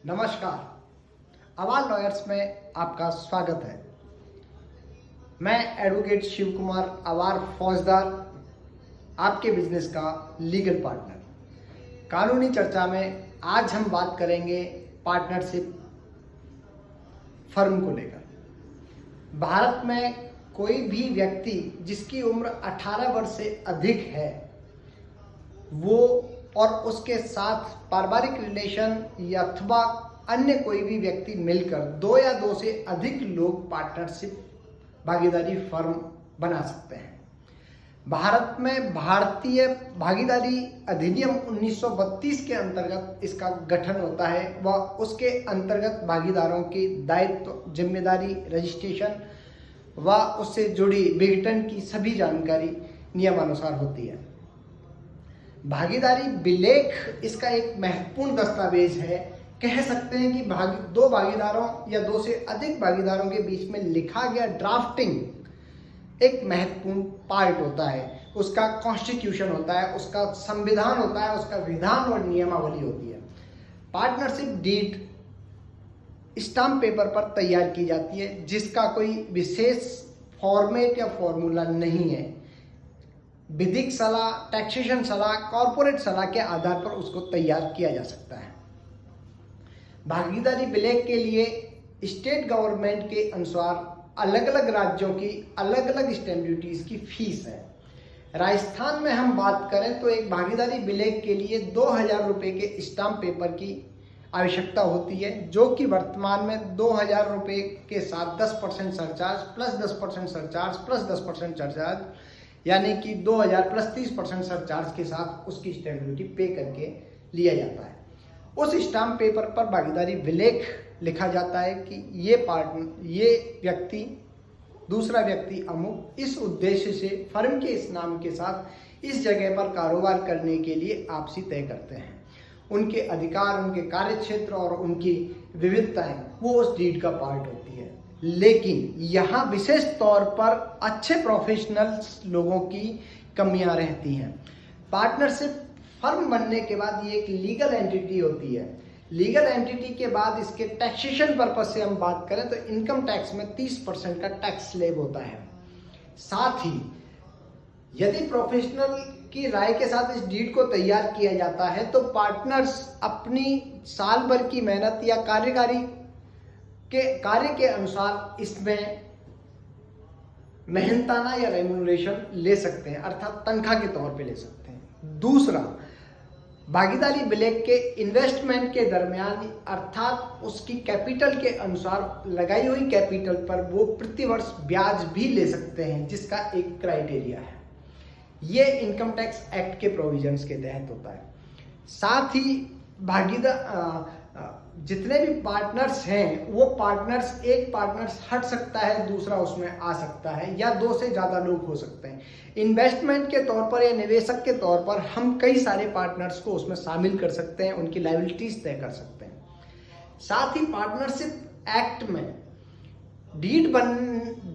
नमस्कार, अवाल लॉयर्स में आपका स्वागत है। मैं एडवोकेट शिव कुमार अवार फौजदार, आपके बिजनेस का लीगल पार्टनर। कानूनी चर्चा में आज हम बात करेंगे पार्टनरशिप फर्म को लेकर। भारत में कोई भी व्यक्ति जिसकी उम्र 18 वर्ष से अधिक है वो और उसके साथ पारिवारिक रिलेशन या अथवा अन्य कोई भी व्यक्ति मिलकर 2 या 2 से अधिक लोग पार्टनरशिप भागीदारी फर्म बना सकते हैं। भारत में भारतीय भागीदारी अधिनियम 1932 के अंतर्गत इसका गठन होता है व उसके अंतर्गत भागीदारों की दायित्व, जिम्मेदारी, रजिस्ट्रेशन व उससे जुड़ी विघटन की सभी जानकारी नियमानुसार होती है। भागीदारी विलेख इसका एक महत्वपूर्ण दस्तावेज है। कह सकते हैं कि दो भागीदारों या 2 से अधिक भागीदारों के बीच में लिखा गया ड्राफ्टिंग एक महत्वपूर्ण पार्ट होता है। उसका कॉन्स्टिट्यूशन होता है, उसका संविधान होता है, उसका विधान और नियमावली होती है। पार्टनरशिप डीड स्टाम्प पेपर पर तैयार की जाती है जिसका कोई विशेष फॉर्मेट या फॉर्मूला नहीं है। विधिक सलाह, टैक्सेशन सलाह, कॉर्पोरेट सलाह के आधार पर उसको तैयार किया जा सकता है। भागीदारी विलेख के लिए स्टेट गवर्नमेंट के अनुसार अलग अलग राज्यों की अलग अलग स्टैंप ड्यूटीज की फीस है। राजस्थान में हम बात करें तो एक भागीदारी विलेख के लिए 2000 रुपये के स्टाम्प पेपर की आवश्यकता होती है, जो कि वर्तमान में 2000 रुपये के साथ 10% surcharge plus 10% surcharge plus 10% surcharge यानी कि 2000 प्लस 30% सरचार्ज के साथ उसकी स्टैंप ड्यूटी पे करके लिया जाता है। उस स्टाम्प पेपर पर भागीदारी विलेख लिखा जाता है कि ये व्यक्ति, दूसरा व्यक्ति अमुक इस उद्देश्य से फर्म के इस नाम के साथ इस जगह पर कारोबार करने के लिए आपसी तय करते हैं। उनके अधिकार, उनके कार्यक्षेत्र और उनकी विविधताएं वो उस डीड का पार्ट होती है। लेकिन यहाँ विशेष तौर पर अच्छे प्रोफेशनल्स लोगों की कमियां रहती हैं। पार्टनरशिप फर्म बनने के बाद ये एक लीगल एंटिटी होती है। लीगल एंटिटी के बाद इसके टैक्सेशन पर्पस से हम बात करें तो इनकम टैक्स में 30% का टैक्स स्लैब होता है। साथ ही यदि प्रोफेशनल की राय के साथ इस डीड को तैयार किया जाता है तो पार्टनर्स अपनी साल भर की मेहनत या कार्य के अनुसार इसमें मेहनताना या रेम्यूनरेशन ले सकते हैं, अर्थात तनख्वाह के तौर पे ले सकते हैं। दूसरा, भागीदारी विलेख के इन्वेस्टमेंट के दरमियान अर्थात उसकी कैपिटल के अनुसार लगाई हुई कैपिटल पर वो प्रतिवर्ष ब्याज भी ले सकते हैं, जिसका एक क्राइटेरिया है। ये इनकम टैक्स एक्ट के प्रोविजंस के तहत होता है। साथ ही जितने भी पार्टनर्स हैं वो एक पार्टनर्स हट सकता है, दूसरा उसमें आ सकता है, या 2 से ज़्यादा लोग हो सकते हैं। इन्वेस्टमेंट के तौर पर या निवेशक के तौर पर हम कई सारे पार्टनर्स को उसमें शामिल कर सकते हैं, उनकी लायबिलिटीज तय कर सकते हैं। साथ ही पार्टनरशिप एक्ट में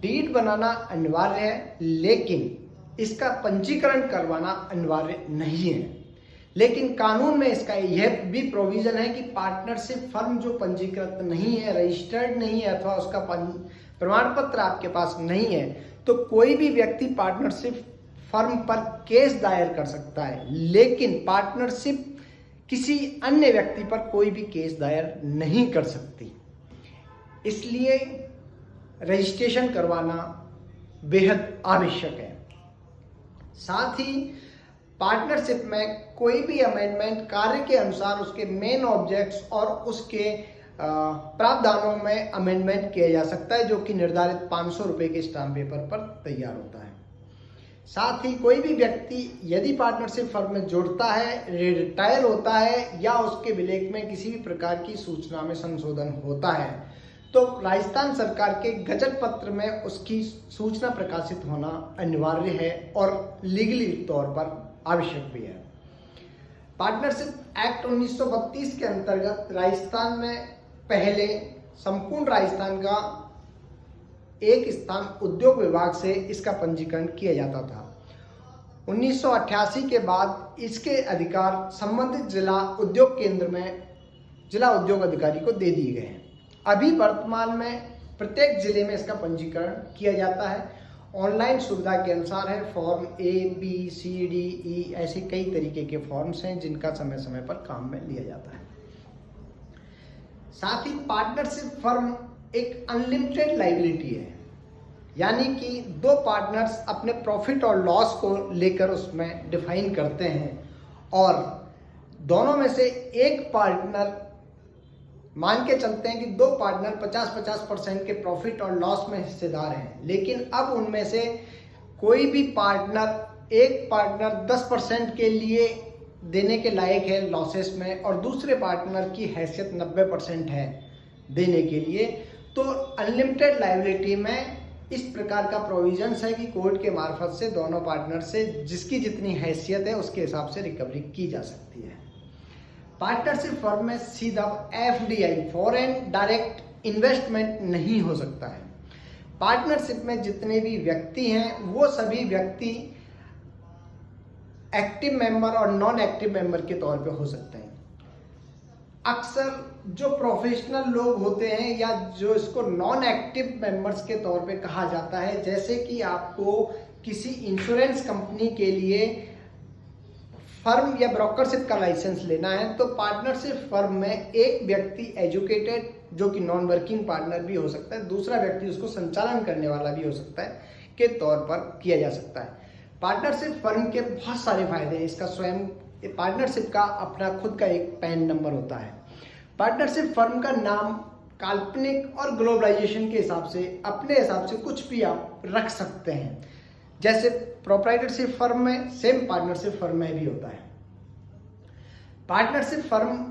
डीड बनाना अनिवार्य है, लेकिन इसका पंजीकरण करवाना अनिवार्य नहीं है। लेकिन कानून में इसका यह भी प्रोविजन है कि पार्टनरशिप फर्म जो पंजीकृत नहीं है, रजिस्टर्ड नहीं है अथवा उसका प्रमाण पत्र आपके पास नहीं है, तो कोई भी व्यक्ति पार्टनरशिप फर्म पर केस दायर कर सकता है। लेकिन पार्टनरशिप किसी अन्य व्यक्ति पर कोई भी केस दायर नहीं कर सकती। इसलिए रजिस्ट्रेशन करवाना बेहद आवश्यक है। साथ ही पार्टनरशिप में कोई भी अमेंडमेंट कार्य के अनुसार उसके मेन ऑब्जेक्ट्स और उसके प्रावधानों में अमेंडमेंट किया जा सकता है, जो कि निर्धारित 500 रुपये के स्टाम्प पेपर पर तैयार होता है। साथ ही कोई भी व्यक्ति यदि पार्टनरशिप फर्म में जुड़ता है, रिटायर होता है या उसके विलेख में किसी भी प्रकार की सूचना में संशोधन होता है तो राजस्थान सरकार के गजट पत्र में उसकी सूचना प्रकाशित होना अनिवार्य है और लीगली तौर पर आवश्यक भी है। पार्टनरशिप एक्ट 1932 के अंतर्गत राजस्थान में पहले संपूर्ण राजस्थान का एक स्थान उद्योग विभाग से इसका पंजीकरण किया जाता था। 1988 के बाद इसके अधिकार संबंधित जिला उद्योग केंद्र में जिला उद्योग अधिकारी को दे दिए गए हैं। अभी वर्तमान में प्रत्येक जिले में इसका पंजीकरण किया जाता है। ऑनलाइन सुविधा के अनुसार है। Form A, B, C, D, E ऐसे कई तरीके के फॉर्म्स हैं जिनका समय समय पर काम में लिया जाता है। साथ ही पार्टनरशिप फर्म एक अनलिमिटेड लायबिलिटी है, यानी कि दो पार्टनर्स अपने प्रॉफिट और लॉस को लेकर उसमें डिफाइन करते हैं और दोनों में से एक पार्टनर, मान के चलते हैं कि दो पार्टनर 50-50% के प्रॉफिट और लॉस में हिस्सेदार हैं, लेकिन अब उनमें से कोई भी पार्टनर, एक पार्टनर 10% के लिए देने के लायक है लॉसेस में और दूसरे पार्टनर की हैसियत 90% है देने के लिए, तो अनलिमिटेड लायबिलिटी में इस प्रकार का प्रोविजंस है कि कोर्ट के मार्फत से दोनों पार्टनर से जिसकी जितनी हैसियत है उसके हिसाब से रिकवरी की जा सकती है। पार्टनरशिप फर्म में सीधा FDI, फॉरेन डायरेक्ट इन्वेस्टमेंट नहीं हो सकता है। पार्टनरशिप में जितने भी व्यक्ति हैं वो सभी व्यक्ति एक्टिव मेंबर और नॉन एक्टिव मेंबर के तौर पे हो सकते हैं। अक्सर जो प्रोफेशनल लोग होते हैं या जो इसको नॉन एक्टिव मेंबर्स के तौर पे कहा जाता है, जैसे कि आपको किसी इंश्योरेंस कंपनी के लिए फर्म या ब्रोकरशिप का लाइसेंस लेना है तो पार्टनरशिप फर्म में एक व्यक्ति एजुकेटेड जो कि नॉन वर्किंग पार्टनर भी हो सकता है, दूसरा व्यक्ति उसको संचालन करने वाला भी हो सकता है के तौर पर किया जा सकता है। पार्टनरशिप फर्म के बहुत सारे फायदे हैं। इसका स्वयं पार्टनरशिप का अपना खुद का एक पैन नंबर होता है। पार्टनरशिप फर्म का नाम काल्पनिक और ग्लोबलाइजेशन के हिसाब से अपने हिसाब से कुछ भी आप रख सकते हैं। जैसे प्रोप्राइटरशिप फर्म में सेम पार्टनरशिप फर्म में भी होता है। पार्टनरशिप फर्म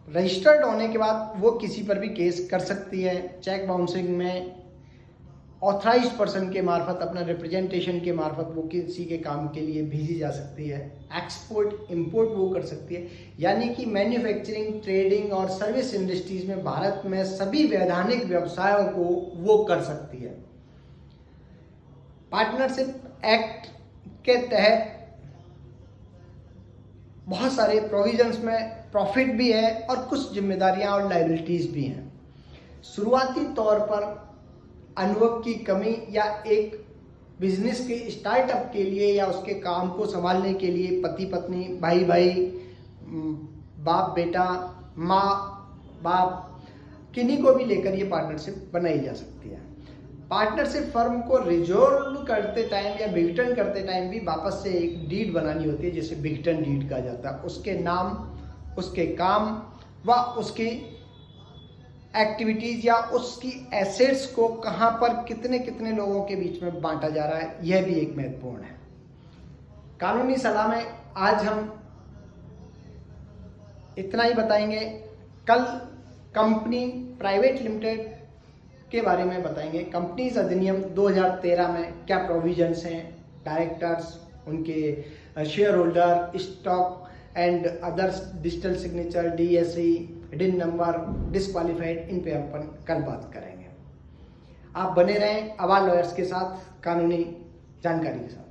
रजिस्टर्ड होने के बाद वो किसी पर भी केस कर सकती है। चेक बाउंसिंग में ऑथराइज्ड पर्सन के मार्फत, अपना रिप्रेजेंटेशन के मार्फत वो किसी के काम के लिए भेजी जा सकती है। एक्सपोर्ट इंपोर्ट वो कर सकती है, यानी कि मैन्युफैक्चरिंग, ट्रेडिंग और सर्विस इंडस्ट्रीज में भारत में सभी वैधानिक व्यवसायों को वो कर सकती है। पार्टनरशिप एक्ट के तहत बहुत सारे प्रोविजंस में प्रॉफिट भी है और कुछ जिम्मेदारियां और लायबिलिटीज भी हैं। शुरुआती तौर पर अनुभव की कमी या एक बिजनेस के स्टार्टअप के लिए या उसके काम को संभालने के लिए पति पत्नी, भाई भाई, बाप बेटा, माँ बाप, किन्हीं को भी लेकर ये पार्टनरशिप बनाई जा सकती है। पार्टनरशिप फर्म को रिजॉल्व करते टाइम या विघटन करते टाइम भी वापस से एक डीड बनानी होती है, जिसे विघटन डीड कहा जाता है। उसके नाम, उसके काम व उसकी एक्टिविटीज या उसकी एसेट्स को कहां पर कितने कितने लोगों के बीच में बांटा जा रहा है, यह भी एक महत्वपूर्ण है। कानूनी सलाह में आज हम इतना ही बताएंगे। कल कंपनी प्राइवेट लिमिटेड के बारे में बताएंगे। कंपनीज अधिनियम 2013 में क्या प्रोविजंस हैं, डायरेक्टर्स, उनके share holder, stock and others, digital signature, DSE, डिन नंबर, डिस्क्वालीफाइड, इन पे अपन कल बात करेंगे। आप बने रहें आवाज लॉयर्स के साथ कानूनी जानकारी के साथ।